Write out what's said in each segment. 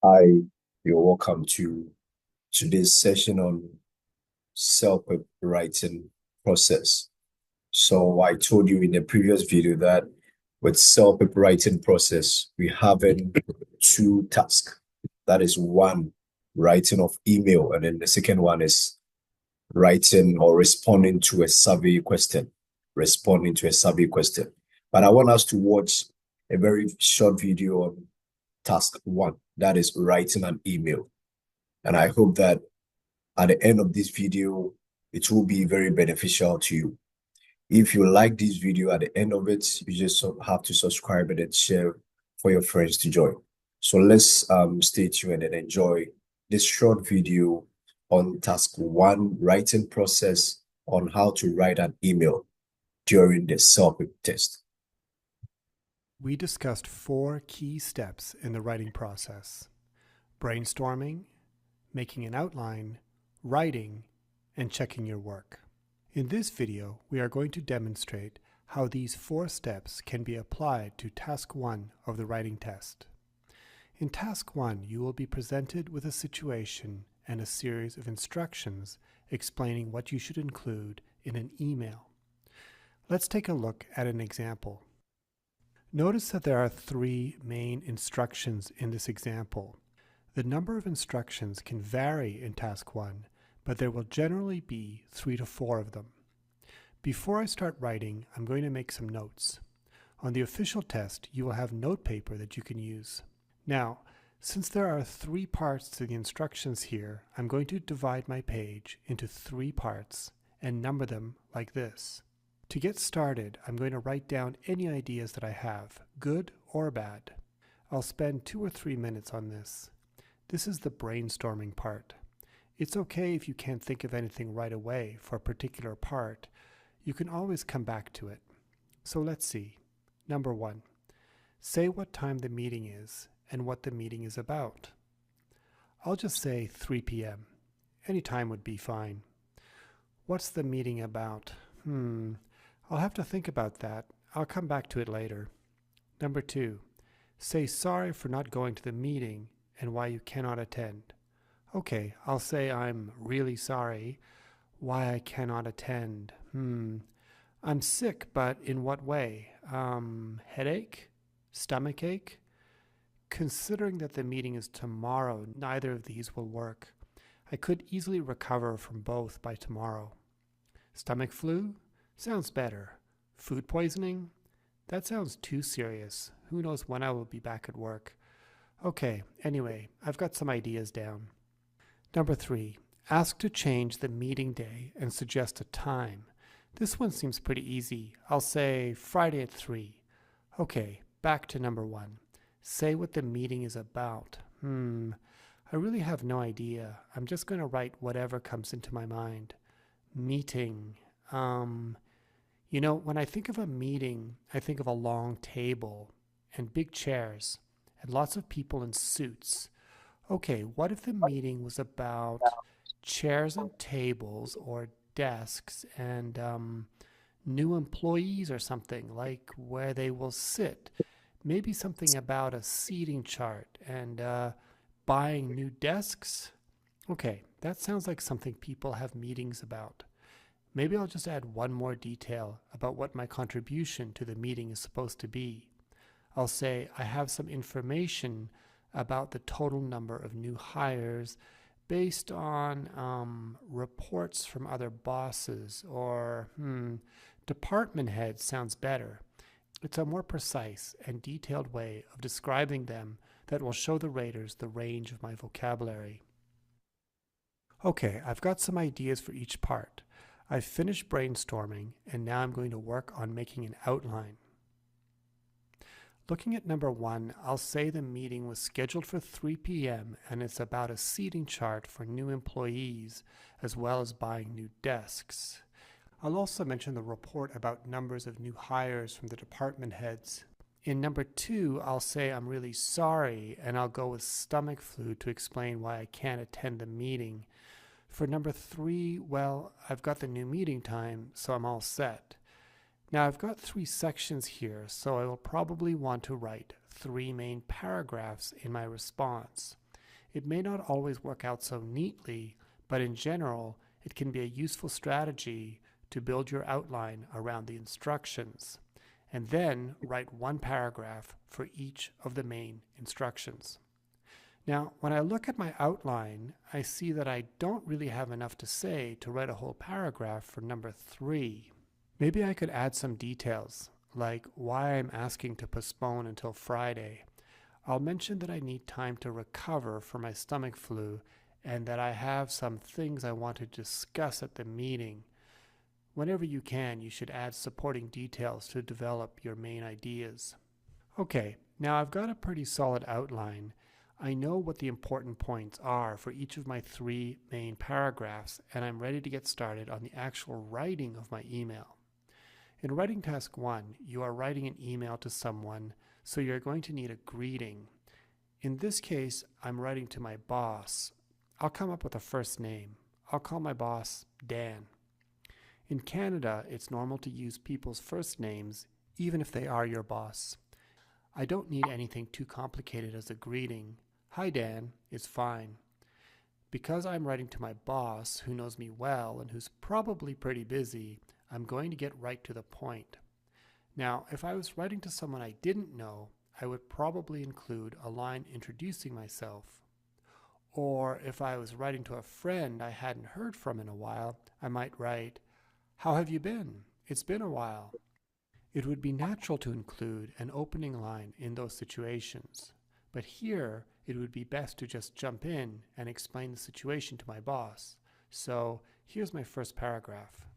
Hi, you're welcome to today's session on Celpip writing process. So I told you in the previous video that with Celpip writing process, we have two tasks. That is one, writing of email, and then the second one is writing or responding to a survey question. Responding to a survey question. But I want us to watch a very short video on task one, that is writing an email. And I hope that at the end of this video, it will be very beneficial to you. If you like this video at the end of it, you just have to subscribe and then share for your friends to join. So let's stay tuned and enjoy this short video on task one, writing process on how to write an email during the Celpip test. We discussed 4 key steps in the writing process: brainstorming, making an outline, writing, and checking your work. In this video, we are going to demonstrate how these 4 steps can be applied to task 1 of the writing test. In task 1, you will be presented with a situation and a series of instructions explaining what you should include in an email. Let's take a look at an example. Notice that there are 3 main instructions in this example. The number of instructions can vary in task 1, but there will generally be 3 to 4 of them. Before I start writing, I'm going to make some notes. On the official test, you will have note paper that you can use. Now, since there are 3 parts to the instructions here, I'm going to divide my page into 3 parts and number them like this. To get started, I'm going to write down any ideas that I have, good or bad. I'll spend 2 or 3 minutes on this. This is the brainstorming part. It's okay if you can't think of anything right away for a particular part. You can always come back to it. So let's see. Number 1. Say what time the meeting is and what the meeting is about. I'll just say 3 p.m. Any time would be fine. What's the meeting about? I'll have to think about that. I'll come back to it later. Number 2. Say sorry for not going to the meeting and why you cannot attend. Okay, I'll say I'm really sorry. Why I cannot attend. I'm sick, but in what way? Headache? Stomachache? Considering that the meeting is tomorrow, neither of these will work. I could easily recover from both by tomorrow. Stomach flu? Sounds better. Food poisoning? That sounds too serious. Who knows when I will be back at work. Okay, anyway, I've got some ideas down. Number 3, ask to change the meeting day and suggest a time. This one seems pretty easy. I'll say Friday at 3. Okay, back to number 1. Say what the meeting is about. I really have no idea. I'm just going to write whatever comes into my mind. Meeting. When I think of a meeting, I think of a long table and big chairs and lots of people in suits. Okay, what if the meeting was about chairs and tables or desks and new employees or something, like where they will sit? Maybe something about a seating chart and buying new desks? Okay, that sounds like something people have meetings about. Maybe I'll just add one more detail about what my contribution to the meeting is supposed to be. I'll say I have some information about the total number of new hires based on reports from other bosses, or department heads sounds better. It's a more precise and detailed way of describing them that will show the raters the range of my vocabulary. Okay, I've got some ideas for each part. I've finished brainstorming, and now I'm going to work on making an outline. Looking at number 1, I'll say the meeting was scheduled for 3 p.m. and it's about a seating chart for new employees, as well as buying new desks. I'll also mention the report about numbers of new hires from the department heads. In number 2, I'll say I'm really sorry, and I'll go with stomach flu to explain why I can't attend the meeting. For number 3, well, I've got the new meeting time, so I'm all set. Now I've got 3 sections here, so I will probably want to write 3 main paragraphs in my response. It may not always work out so neatly, but in general, it can be a useful strategy to build your outline around the instructions, and then write one paragraph for each of the main instructions. Now, when I look at my outline, I see that I don't really have enough to say to write a whole paragraph for number 3. Maybe I could add some details, like why I'm asking to postpone until Friday. I'll mention that I need time to recover from my stomach flu and that I have some things I want to discuss at the meeting. Whenever you can, you should add supporting details to develop your main ideas. Okay, now I've got a pretty solid outline. I know what the important points are for each of my 3 main paragraphs, and I'm ready to get started on the actual writing of my email. In writing task 1, you are writing an email to someone, so you're going to need a greeting. In this case, I'm writing to my boss. I'll come up with a first name. I'll call my boss Dan. In Canada, it's normal to use people's first names, even if they are your boss. I don't need anything too complicated as a greeting. Hi Dan, is fine. Because I'm writing to my boss, who knows me well and who's probably pretty busy, I'm going to get right to the point. Now, if I was writing to someone I didn't know, I would probably include a line introducing myself. Or if I was writing to a friend I hadn't heard from in a while, I might write, "How have you been? It's been a while." It would be natural to include an opening line in those situations, but here it would be best to just jump in and explain the situation to my boss. So here's my first paragraph.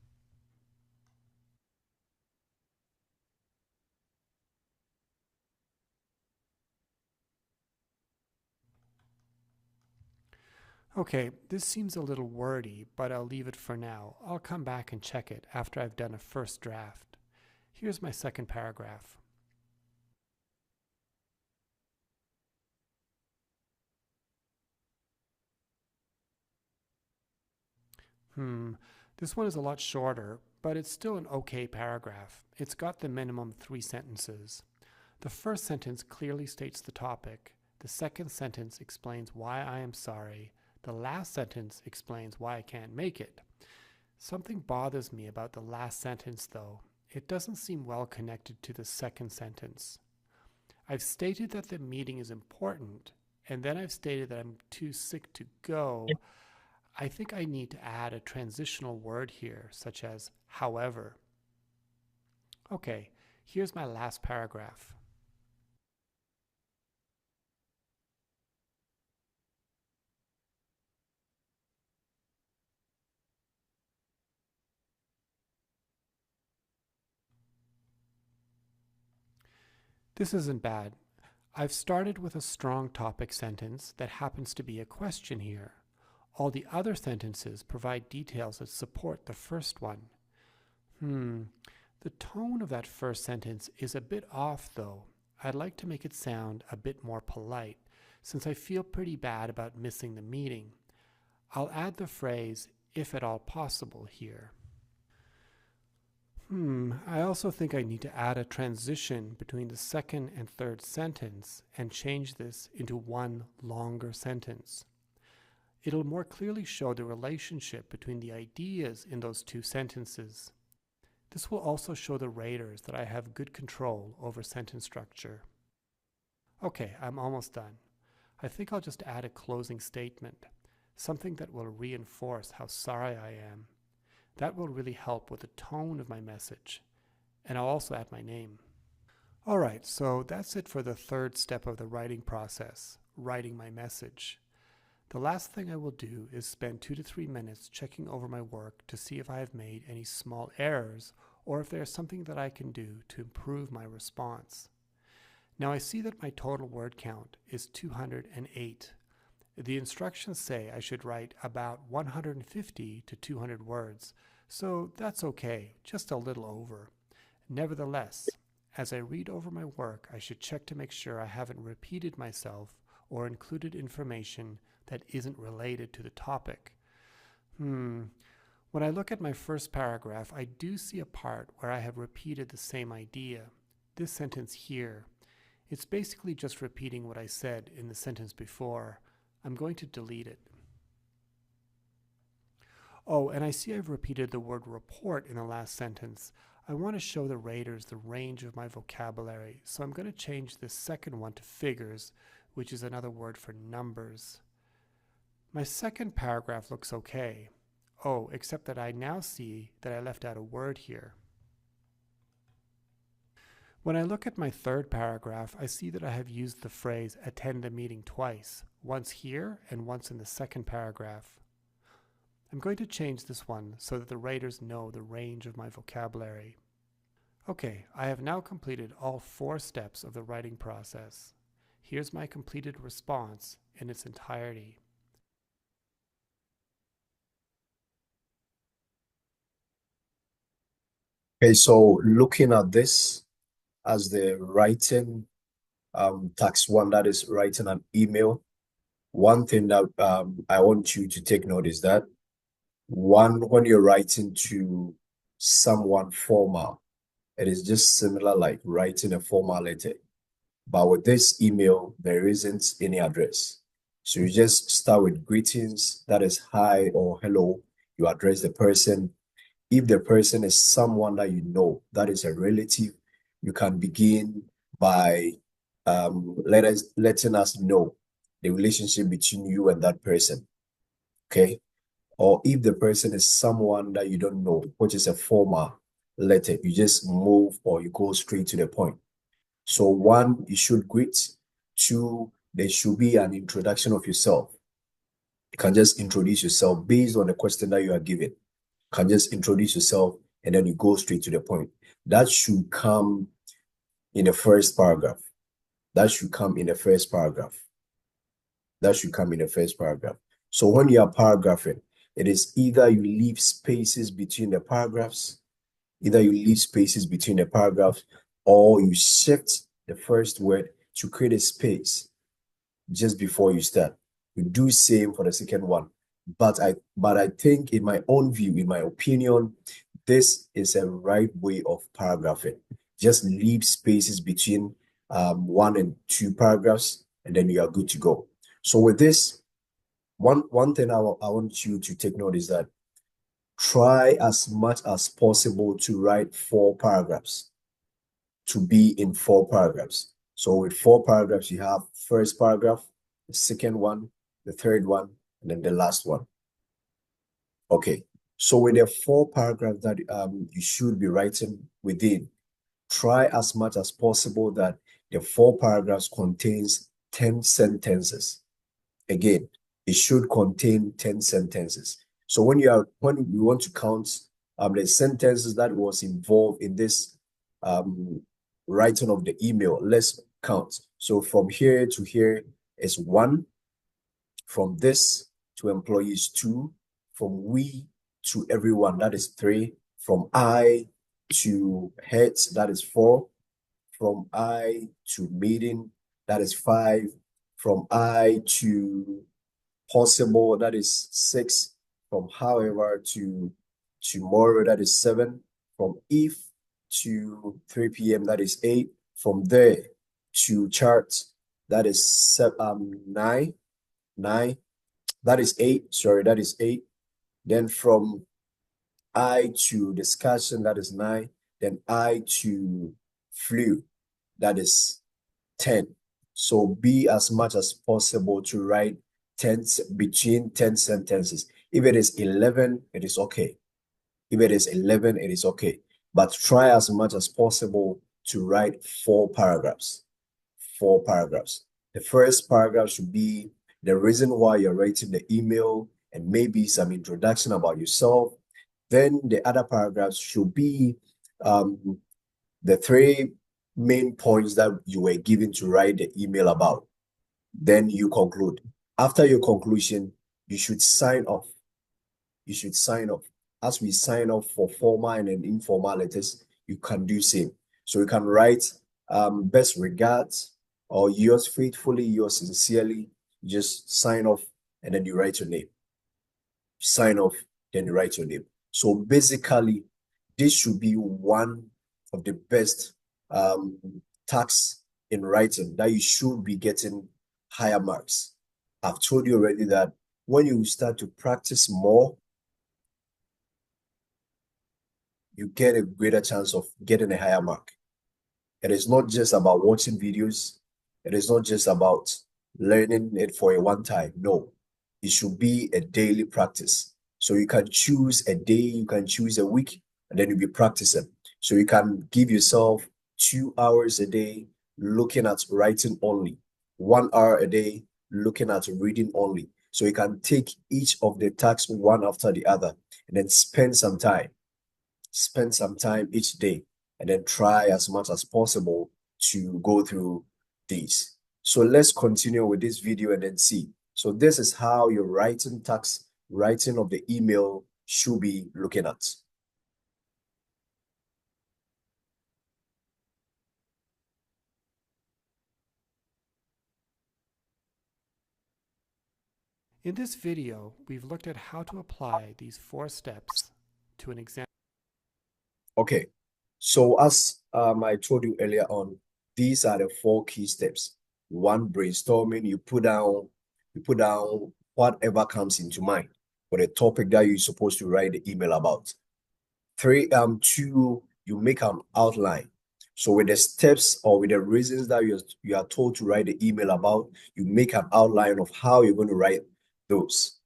Okay, this seems a little wordy, but I'll leave it for now. I'll come back and check it after I've done a first draft. Here's my second paragraph. This one is a lot shorter, but it's still an okay paragraph. It's got the minimum 3 sentences. The first sentence clearly states the topic. The second sentence explains why I am sorry. The last sentence explains why I can't make it. Something bothers me about the last sentence, though. It doesn't seem well connected to the second sentence. I've stated that the meeting is important, and then I've stated that I'm too sick to go. I think I need to add a transitional word here, such as however. Okay, here's my last paragraph. This isn't bad. I've started with a strong topic sentence that happens to be a question here. All the other sentences provide details that support the first one. The tone of that first sentence is a bit off, though. I'd like to make it sound a bit more polite, since I feel pretty bad about missing the meeting. I'll add the phrase, if at all possible, here. I also think I need to add a transition between the second and third sentence and change this into one longer sentence. It'll more clearly show the relationship between the ideas in those 2 sentences. This will also show the raters that I have good control over sentence structure. Okay, I'm almost done. I think I'll just add a closing statement, something that will reinforce how sorry I am. That will really help with the tone of my message. And I'll also add my name. All right, so that's it for the third step of the writing process, writing my message. The last thing I will do is spend 2 to 3 minutes checking over my work to see if I have made any small errors or if there's something that I can do to improve my response. Now I see that my total word count is 208. The instructions say I should write about 150 to 200 words, so that's okay, just a little over. Nevertheless, as I read over my work, I should check to make sure I haven't repeated myself or included information that isn't related to the topic. When I look at my first paragraph, I do see a part where I have repeated the same idea. This sentence here. It's basically just repeating what I said in the sentence before. I'm going to delete it. Oh, and I see I've repeated the word report in the last sentence. I want to show the raters the range of my vocabulary, so I'm going to change this second one to figures, which is another word for numbers. My second paragraph looks okay. Oh, except that I now see that I left out a word here. When I look at my third paragraph, I see that I have used the phrase attend a meeting twice, once here and once in the second paragraph. I'm going to change this one so that the raters know the range of my vocabulary. Okay, I have now completed all 4 steps of the writing process. Here's my completed response in its entirety. Okay, so looking at this as the writing task one, that is writing an email. One thing that I want you to take note is that one, when you're writing to someone formal, it is just similar like writing a formal letter. But with this email, there isn't any address. So you just start with greetings, that is hi or hello. You address the person. If the person is someone that you know, that is a relative, you can begin by letting us know the relationship between you and that person. Okay. Or if the person is someone that you don't know, which is a formal letter, you just move or you go straight to the point. So one, you should greet. Two, there should be an introduction of yourself. You can just introduce yourself based on the question that you are given. You can just introduce yourself and then you go straight to the point. That should come in the first paragraph. That should come in the first paragraph. That should come in the first paragraph. So when you are paragraphing, it is either you leave spaces between the paragraphs, or you shift the first word to create a space just before you start. You do same for the second one. But I think in my own view, in my opinion, this is a right way of paragraphing. Just leave spaces between 1 and 2 paragraphs, and then you are good to go. So with this, one thing I want you to take note is that try as much as possible to write 4 paragraphs, to be in 4 paragraphs. So with 4 paragraphs, you have first paragraph, the second one, the third one, and then the last one. Okay. So with the 4 paragraphs that you should be writing within, try as much as possible that the 4 paragraphs contains 10 sentences. Again, it should contain 10 sentences. So when you want to count the sentences that was involved in this writing of the email, let's count. So from here to here is 1, from this to employees 2, from we to everyone, that is 3, from I to heads, that is 4, from I to meeting, that is 5, from I to possible, that is 6, from however to tomorrow, that is 7, from if to 3 p.m., that is 8, from there to chart, that is 9, that is 8, sorry, that is 8. Then from I to discussion, that is 9. Then I to flu, that is 10. So be as much as possible to write 10 between 10 sentences. If it is 11, it is okay. If it is 11, it is okay. But try as much as possible to write 4 paragraphs. 4 paragraphs. The first paragraph should be the reason why you're writing the email and maybe some introduction about yourself. Then the other paragraphs should be the 3 main points that you were given to write the email about. Then you conclude. After your conclusion, you should sign off. You should sign off. As we sign off for formal and informal letters, you can do same. So you can write best regards or yours faithfully, yours sincerely. You just sign off and then you write your name. Sign off, then you write your name. So basically, this should be one of the best tasks in writing that you should be getting higher marks. I've told you already that when you start to practice more, you get a greater chance of getting a higher mark. It is not just about watching videos. It is not just about learning it for a one time. No, it should be a daily practice. So you can choose a day, you can choose a week, and then you'll be practicing. So you can give yourself 2 hours a day looking at writing only, 1 hour a day looking at reading only. So you can take each of the tasks one after the other and then spend some time each day and then try as much as possible to go through these. So let's continue with this video and then see. So this is how your writing of the email should be looking at. In this video, we've looked at how to apply these 4 steps to an example. Okay, so as I told you earlier on, these are the 4 key steps. One, brainstorming, you put down whatever comes into mind for the topic that you're supposed to write the email about. 3, 2, you make an outline. So with the steps or with the reasons that you are told to write the email about, you make an outline of how you're going to write those.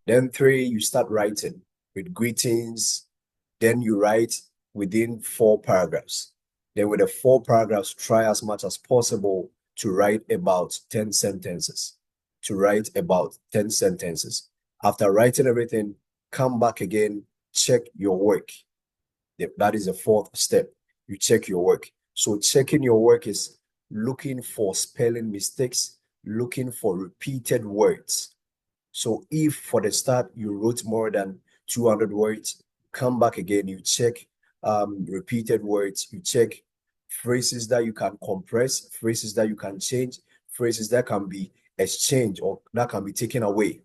Then 3, you start writing with greetings. Then you write within 4 paragraphs. Then with the 4 paragraphs, try as much as possible to write about 10 sentences. After writing everything, come back again, check your work. That is the 4th step. You check your work. So checking your work is looking for spelling mistakes, looking for repeated words. So if for the start you wrote more than 200 words, come back again, you check repeated words, you check phrases that you can compress, phrases that you can change, phrases that can be exchanged or that can be taken away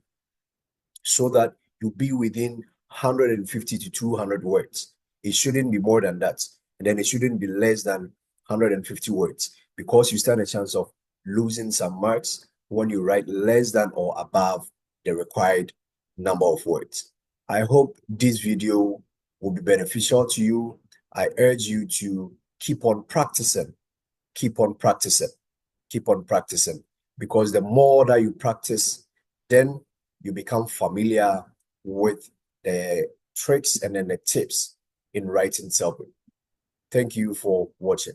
so that you be within 150 to 200 words. It shouldn't be more than that. And then it shouldn't be less than 150 words because you stand a chance of losing some marks when you write less than or above the required number of words. I hope this video will be beneficial to you. I urge you to keep on practicing, keep on practicing, keep on practicing, because the more that you practice, then you become familiar with the tricks and then the tips in writing Celpip. Thank you for watching.